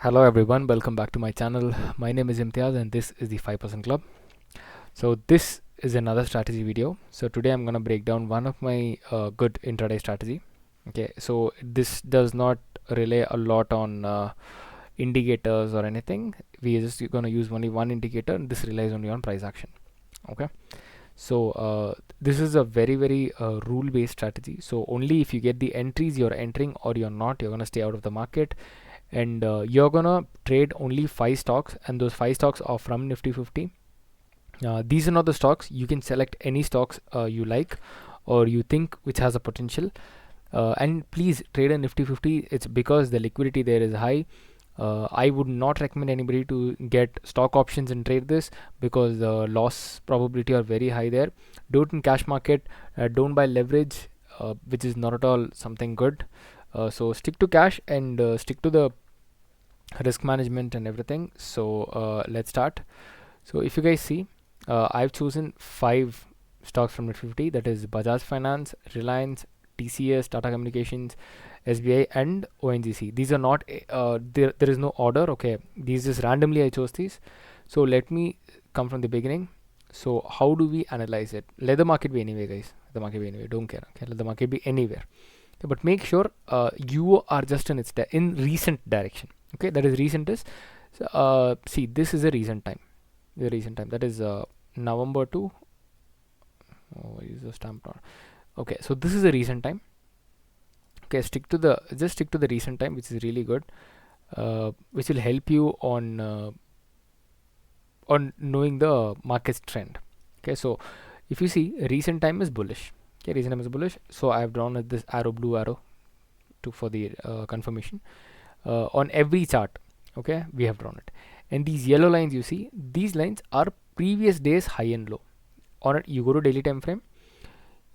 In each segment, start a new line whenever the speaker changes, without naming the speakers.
Hello everyone, welcome back to my channel. My name is Imtiaz and this is the 5% Club. So this is another strategy video. So today I'm gonna break down one of my good intraday strategy. Okay, so this does not rely a lot on indicators or anything. We are just gonna use only one indicator and this relies only on price action. Okay, so this is a very rule based strategy. So only if you get the entries you're entering or you're not, you're gonna stay out of the market, and you're gonna trade only 5 stocks, and those 5 stocks are from Nifty 50. These are not the stocks. You can select any stocks you like or you think which has a potential, and please trade a Nifty 50. It's because the liquidity there is high. I would not recommend anybody to get stock options and trade this because the loss probability are very high there. Do it in cash market. Don't buy leverage, which is not at all something good. So stick to cash and stick to the risk management and everything. So let's start. So if you guys see, I've chosen 5 stocks from Nifty 50. That is Bajaj Finance, Reliance, TCS, Tata Communications, SBI, and ONGC. These are not there is no order. Okay, these just randomly I chose these. So let me come from the beginning. So how do we analyze it? Let the market be anywhere, guys. Let the market be anywhere. Don't care. Okay, let the market be anywhere. Okay, but make sure you are just in its in recent direction. Okay, that is recent is see, this is a recent time. The recent time, that is November to, oh, use the stamp on. Okay, so this is a recent time. Okay, just stick to the recent time, which is really good, which will help you on knowing the market's trend. Okay, so if you see, recent time is bullish. Okay, recent time is bullish. So I have drawn this arrow, blue arrow, to for the confirmation on every chart. Okay, we have drawn it, and these yellow lines you see, these lines are previous days high and low. On it, you go to daily time frame.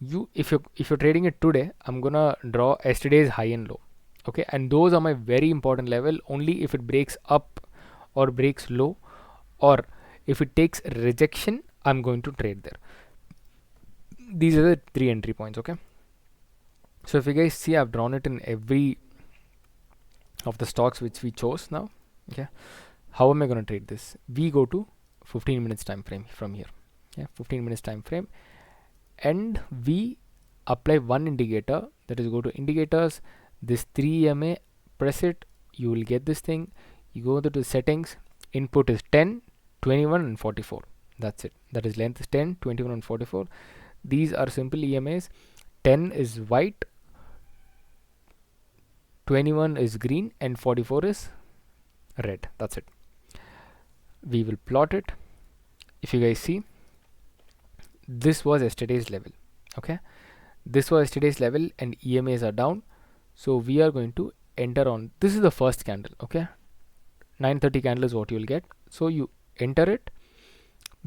You if you're trading it today, I'm gonna draw yesterday's high and low. Okay, and those are my very important level. Only if it breaks up or breaks low, or if it takes rejection, I'm going to trade there. These are the 3 entry points. Okay, so if you guys see, I've drawn it in every of the stocks which we chose now. Okay, how am I going to trade this? We go to 15 minutes time frame from here. Yeah, 15 minutes time frame, and we apply one indicator. That is, go to indicators, this 3 EMA, press it, you will get this thing. You go to the settings, input is 10, 21 and 44. That's it. That is, length is 10, 21 and 44. These are simple EMAs. 10 is white, 21 is green, and 44 is red. That's it. We will plot it. If you guys see, this was yesterday's level. Okay, this was yesterday's level and EMAs are down, so we are going to enter on. This is the first candle. Okay, 930 candle is what you will get. So you enter it.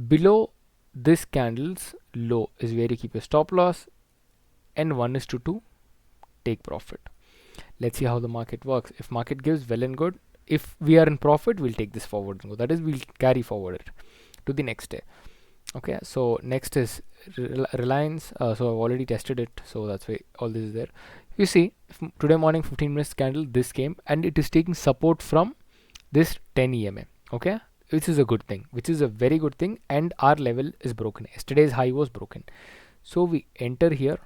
Below this candle's low is where you keep your stop loss, and 1:2 take profit. Let's see how the market works. If market gives, well and good. If we are in profit, we'll take this forward and go. That is, we'll carry forward it to the next day. Okay, so next is Reliance. So I've already tested it, so that's why all this is there. You see, today morning 15 minutes candle, this came and it is taking support from this 10 EMA. Okay, which is a good thing, which is a very good thing, and our level is broken. Yesterday's high was broken, so we enter here,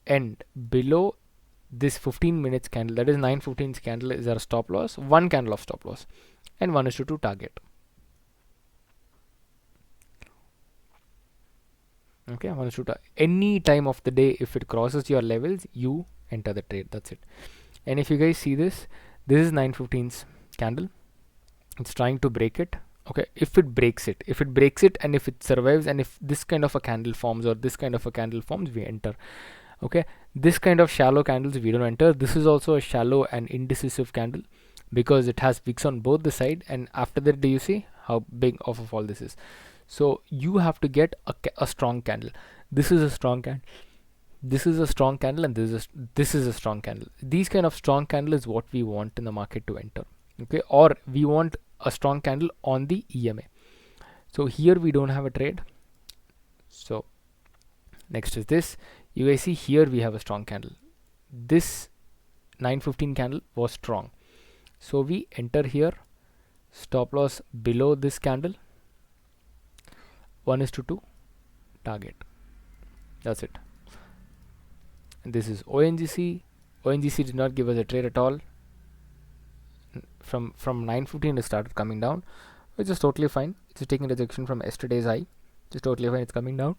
and below this 15 minutes candle, that is 9:15 candle, is our stop loss. One candle of stop loss, and 1:2 target. Okay, 1:2 any time of the day. If it crosses your levels, you enter the trade. That's it. And if you guys see this, this is 9:15's candle. It's trying to break it. Okay, if it breaks it, and if it survives, and if this kind of a candle forms or this kind of a candle forms, we enter. Okay, this kind of shallow candles we don't enter. This is also a shallow and indecisive candle because it has wicks on both the side, and after that, do you see how big of all this is? So you have to get a strong candle. This is a strong candle, this is a strong candle, and this is a strong candle. These kind of strong candle is what we want in the market to enter. Okay, or we want a strong candle on the EMA. So here we don't have a trade. So next is this. You guys see, here we have a strong candle. This 9:15 candle was strong, So we enter here, stop loss below this candle, 1:2 target. That's it. And this is ONGC. ONGC did not give us a trade at all. From 9:15 it started coming down, which is totally fine. It's taking rejection from yesterday's high. It's totally fine. It's coming down.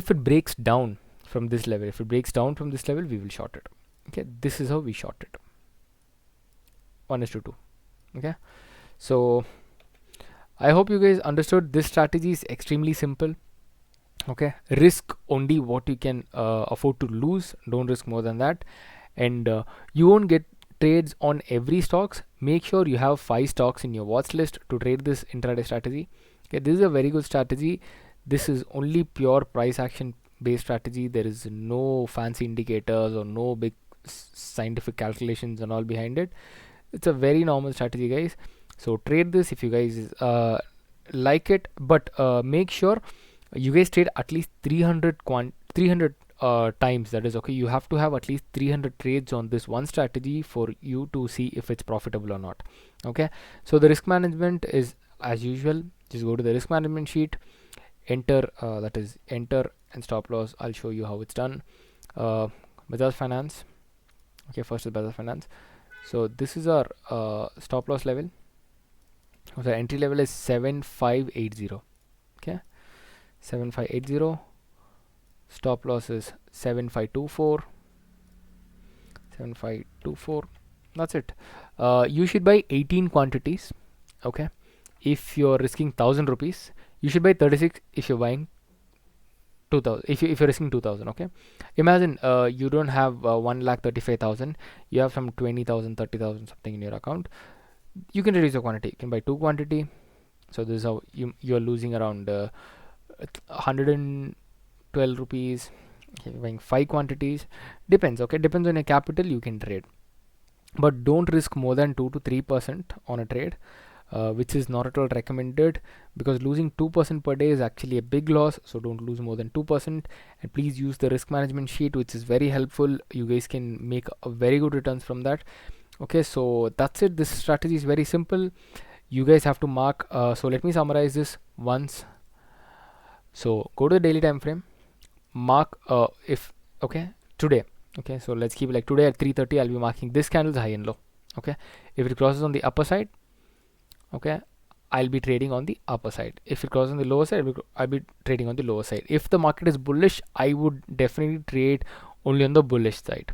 If it breaks down from this level, we will short it. Okay, this is how we short it. 1:2. Okay, so I hope you guys understood. This strategy is extremely simple. Okay, risk only what you can afford to lose. Don't risk more than that, and you won't get trades on every stocks. Make sure you have 5 stocks in your watch list to trade this intraday strategy. Okay, this is a very good strategy. This is only pure price action based strategy. There is no fancy indicators or no big scientific calculations and all behind it. It's a very normal strategy, guys. So trade this if you guys like it, but make sure you guys trade at least 300 times. That is okay. You have to have at least 300 trades on this one strategy for you to see if it's profitable or not. Okay, so the risk management is as usual. Just go to the risk management sheet, enter that is enter and stop loss. I'll show you how it's done. Bajaj Finance. Okay, first is Bajaj Finance. So this is our stop loss level. So the entry level is 7580. Okay, 7580. Stop loss is 7524. 7524. That's it. You should buy 18 quantities. Okay, if you're risking 1000 rupees, you should buy 36 if you're buying 2000. If you're risking 2000. Okay, imagine you don't have 1,35,000. You have some 20,000, 30,000 something in your account. You can reduce your quantity. You can buy 2 quantity. So this is how you're losing around 112 rupees. Okay, buying 5 quantities. Depends. Okay, depends on your capital. You can trade, but don't risk more than 2 to 3% on a trade. Which is not at all recommended, because losing 2% per day is actually a big loss. So don't lose more than 2%, and please use the risk management sheet, which is very helpful. You guys can make a very good returns from that. Okay, so that's it. This strategy is very simple. You guys have to mark. So let me summarize this once. So go to the daily time frame, mark if okay today. Okay, so let's keep it like today at 3:30. I'll be marking this candle's high and low. Okay, if it crosses on the upper side, okay, I'll be trading on the upper side. If it crosses on the lower side, I'll be trading on the lower side. If the market is bullish, I would definitely trade only on the bullish side.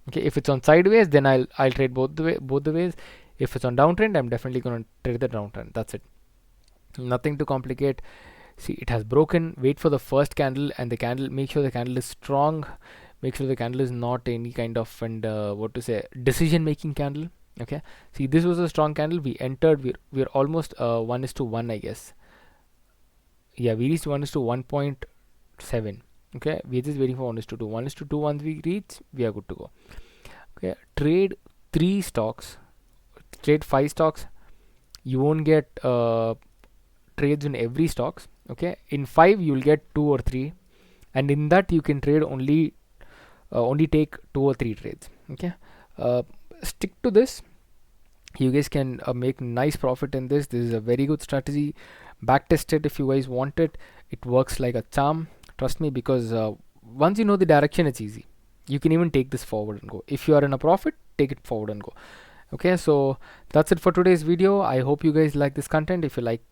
Okay, if it's on sideways, then I'll trade both the ways. If it's on downtrend, I'm definitely going to trade the downtrend. That's it. Nothing to complicate. See, it has broken. Wait for the first candle, and the candle. Make sure the candle is strong. Make sure the candle is not any kind of decision-making candle. Okay, see, this was a strong candle. We entered. We're almost 1:1, I guess. Yeah, we reached 1:1.7. Okay, we're just waiting for 1:2. 1:2. Once we reach, we are good to go. Okay, trade 3 stocks. Trade 5 stocks. You won't get trades in every stocks. Okay, in 5 you'll get 2 or 3, and in that you can trade only take 2 or 3 trades. Okay, stick to this. You guys can make nice profit in this. This is a very good strategy. Backtest it if you guys want it. It works like a charm. Trust me, because once you know the direction, it's easy. You can even take this forward and go. If you are in a profit, take it forward and go. Okay, so that's it for today's video. I hope you guys like this content. If you like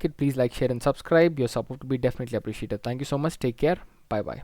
it, please like, share, and subscribe. Your support will be definitely appreciated. Thank you so much. Take care. Bye bye.